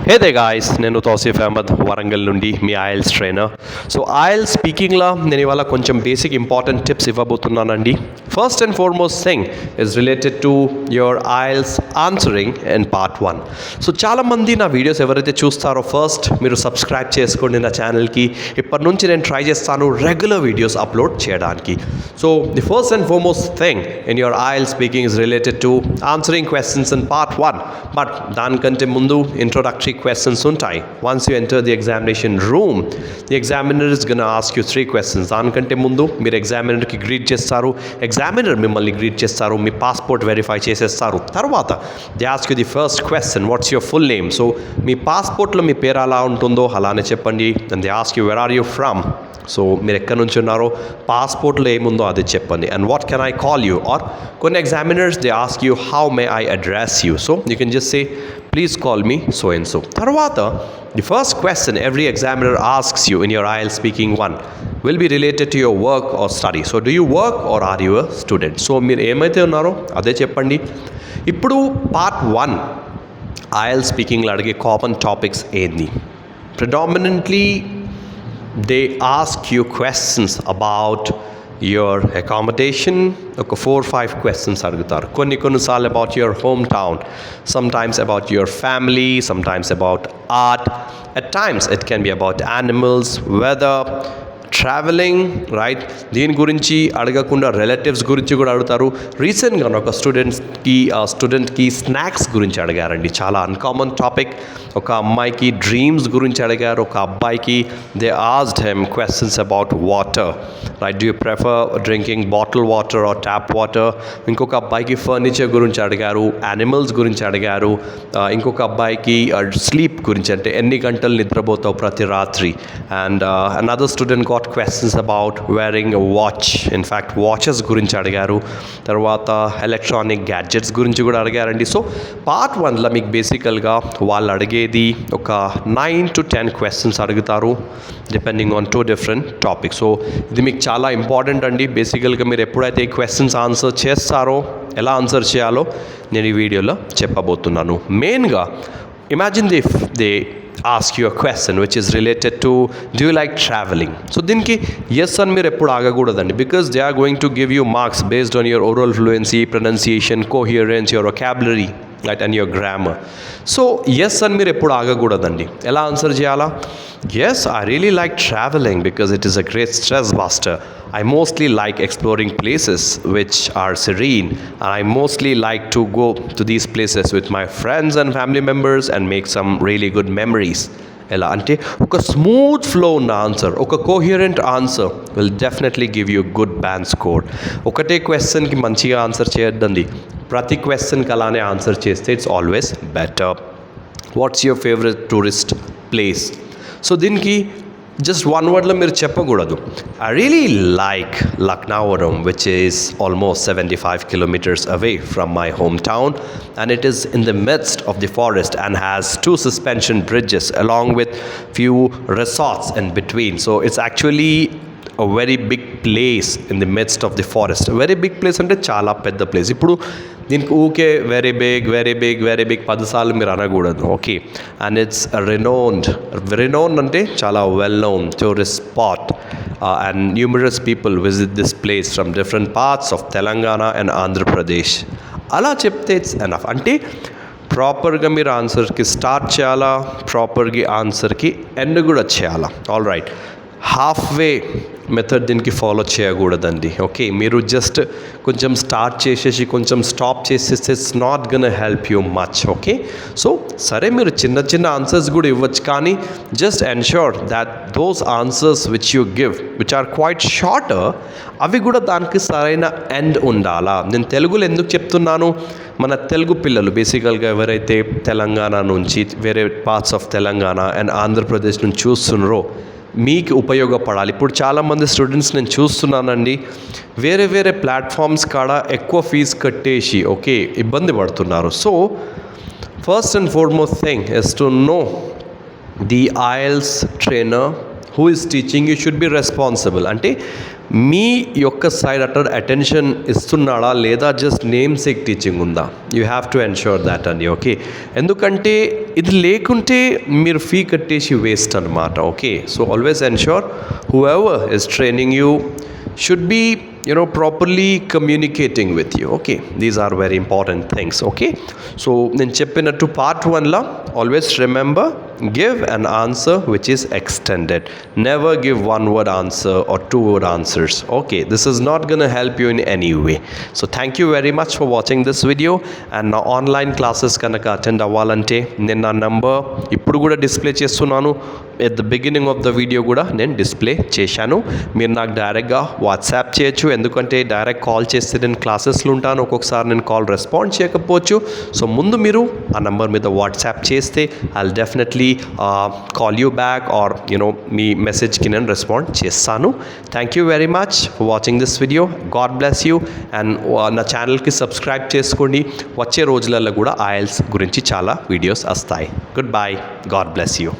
Hey they guys, నేను తౌసీఫ్ అహ్మద్ వరంగల్ నుండి మీ ఐఎల్స్ ట్రైనర్. సో ఐఎల్స్ స్పీకింగ్లో నేను ఇవాళ కొంచెం బేసిక్ ఇంపార్టెంట్ టిప్స్ ఇవ్వబోతున్నానండి. First and foremost thing is related to your IELTS answering in part 1. So చాలామంది నా వీడియోస్ ఎవరైతే చూస్తారో ఫస్ట్ మీరు సబ్స్క్రైబ్ చేసుకోండి నా ఛానల్కి. ఇప్పటి నుంచి నేను ట్రై చేస్తాను రెగ్యులర్ వీడియోస్ అప్లోడ్ చేయడానికి. So the first and foremost thing in your IELTS speaking is related to answering questions in part 1. But దానికంటే ముందు ఇంట్రొడక్టరీ questions ఉంటాయి. Once you enter the examination room, the examiner is going to ask you 3 questions. దానికంటే ముందు మీరు ఎగ్జామినర్కి greet చేస్తారు, examiner మిమ్మల్ని greet చేస్తారు, మీ పాస్పోర్ట్ వెరిఫై చేసేస్తారు. తర్వాత they ask you the first question, what's your full name. So మీ పాస్పోర్ట్లో మీ పేరు అలా ఉంటుందో అలానే చెప్పండి. And they ask you where are you from. So మీరు ఎక్కడి నుంచి ఉన్నారో పాస్పోర్ట్లో ఏముందో అది చెప్పండి. And what can I call you. Or కొన్ని examiners they ask you how may I address you. So you can just say please call me so and so. తర్వాత the first question every examiner asks you in your IELTS speaking 1 will be related to your work or study. So do you work or are you a student. So మీరు ఏమైతే ఉన్నారో అదే చెప్పండి. ఇప్పుడు part 1 IELTS స్పీకింగ్లో అడిగే common topics ఏంది. Predominantly they ask you questions about your accommodation. ఒక 4-5 questions అడుగుతారు. కొన్నిసార్లు about your hometown, sometimes about your family, sometimes about art, at times it can be about animals, weather, travelling, right. దీని గురించి అడగకుండా relatives గురించి కూడా అడుగుతారు. రీసెంట్గా ఒక స్టూడెంట్కి స్నాక్స్ గురించి అడిగారండి, చాలా అన్కామన్ టాపిక్. ఒక అమ్మాయికి డ్రీమ్స్ గురించి అడిగారు, ఒక అబ్బాయికి they asked him questions about water, right. Do you prefer drinking bottle water or tap water. ఇంకొక అబ్బాయికి ఫర్నిచర్ గురించి అడిగారు, యానిమల్స్ గురించి అడిగారు. ఇంకొక అబ్బాయికి స్లీప్ గురించి, అంటే ఎన్ని గంటలు నిద్రపోతావు ప్రతి రాత్రి. And another student got questions about wearing a watch. In fact watches గురించి అడిగారు. తర్వాత ఎలక్ట్రానిక్ గ్యాడ్జెట్స్ గురించి కూడా అడిగారండి. సో పార్ట్ 1లో మీకు బేసికల్గా వాళ్ళు అడిగేది ఒక 9 to 10 questions అడుగుతారు, depending on 2 different topics. So ఇది మీకు చాలా ఇంపార్టెంట్ అండి. బేసికల్గా మీరు ఎప్పుడైతే ఈ క్వశ్చన్స్ ఆన్సర్ చేస్తారో ఎలా ఆన్సర్ చేయాలో నేను ఈ వీడియోలో చెప్పబోతున్నాను. మెయిన్గా imagine if they ask you a question which is related to do you like traveling. So దీనికి yes అని మీరు ఎప్పుడు ఆగకూడదండి, because they are going to give you marks based on your oral fluency, pronunciation, coherence, your vocabulary, right, and your grammar. So yes అని మీరు ఎప్పుడు ఆగకూడదండి. ఎలా answer చేయాలా? Yes, I really like traveling because it is a great stress buster. I mostly like exploring places which are serene, and I mostly like to go to these places with my friends and family members and make some really good memories. ఎలా అంటే ఒక smooth flow ఉన్న answer, ఒక coherent answer will definitely give you good band score. ఒకటే క్వశ్చన్కి మంచిగా answer చేయొద్దండి, ప్రతి క్వశ్చన్కి అలానే ఆన్సర్ చేస్తే it's always better. What's your favourite tourist place. So దీనికి జస్ట్ వన్ వర్డ్లో మీరు చెప్పకూడదు. I really like Laknavaram which is almost 75 kilometers away from my hometown, and it is in the midst of the forest and has 2 suspension bridges along with few resorts in between. So it's actually a very big place in the midst of the forest. Very big place అంటే చాలా పెద్ద place. ఇప్పుడు దీనికి ఊకే very big 10 సార్లు మీరు అనకూడదు, okay. And it's renowned అంటే చాలా well known tourist spot, and numerous people visit this place from different parts of Telangana and Andhra Pradesh. అలా చెప్తే ఇట్స్ ఎనఫ్. అంటే ప్రాపర్గా మీరు ఆన్సర్కి స్టార్ట్ చేయాలా, ప్రాపర్గా ఆన్సర్కి ఎండ్ కూడా చేయాలా. All right. హాఫ్వే మెథడ్ దీనికి ఫాలో చేయకూడదండి, ఓకే. మీరు జస్ట్ కొంచెం స్టార్ట్ చేసేసి కొంచెం స్టాప్ చేసేస్తే it's not gonna help you much, okay. So సరే మీరు చిన్న ఆన్సర్స్ కూడా ఇవ్వచ్చు, కానీ just ensure that those answers which you give which are quite shorter, అవి కూడా దానికి సరైన ఎండ్ ఉండాలా. నేను తెలుగులో ఎందుకు చెప్తున్నాను, మన తెలుగు పిల్లలు బేసికల్గా ఎవరైతే తెలంగాణ నుంచి వేరే parts of Telangana and Andhra Pradesh నుంచి చూస్తున్నారో మీకు ఉపయోగపడాలి. ఇప్పుడు చాలామంది స్టూడెంట్స్ నేను చూస్తున్నానండి, వేరే ప్లాట్ఫామ్స్ కాడ ఎక్కువ ఫీజు కట్టేసి ఓకే ఇబ్బంది పడుతున్నారు. So first and foremost thing is to know the IELTS trainer who is teaching. You should be responsible. అంటే మీ యొక్క సైడ్ అటర్ అటెన్షన్ ఇస్తున్నాడా లేదా జస్ట్ నేమ్ సేక్ టీచింగ్ ఉందా? You have to ensure that అండి. Okay, ఎందుకంటే ఇది లేకుంటే మీరు fee కట్టేసి వేస్ట్ అనమాట. Okay, so always ensure who ever is training you should be properly communicating with you. Okay, these are very important things. Okay, so నేను చెప్పినట్టు part 1 always remember, give an answer which is extended. Never give one word answer or two word answers. Okay, this is not going to help you in any way. So thank you very much for watching this video. And నా online classes కనుక attend అవ్వాలంటే నేను నా number ఇప్పుడు కూడా display చేస్తున్నాను. At the beginning of the video కూడా నేను డిస్ప్లే చేశాను. మీరు నాకు డైరెక్ట్గా వాట్సాప్ చేయొచ్చు, ఎందుకంటే డైరెక్ట్ కాల్ చేస్తే నేను క్లాసెస్లో ఉంటాను. ఒక్కొక్కసారి నేను కాల్ రెస్పాండ్ చేయకపోవచ్చు. సో ముందు మీరు ఆ నంబర్ మీద వాట్సాప్ చేస్తే I definitely call you back or మీ మెసేజ్కి నేను రెస్పాండ్ చేస్తాను. Thank you very much for watching this video. God bless you. And నా ఛానల్కి సబ్స్క్రైబ్ చేసుకోండి. వచ్చే రోజులలో కూడా IELTS గురించి చాలా వీడియోస్ వస్తాయి. Good bye. God bless you.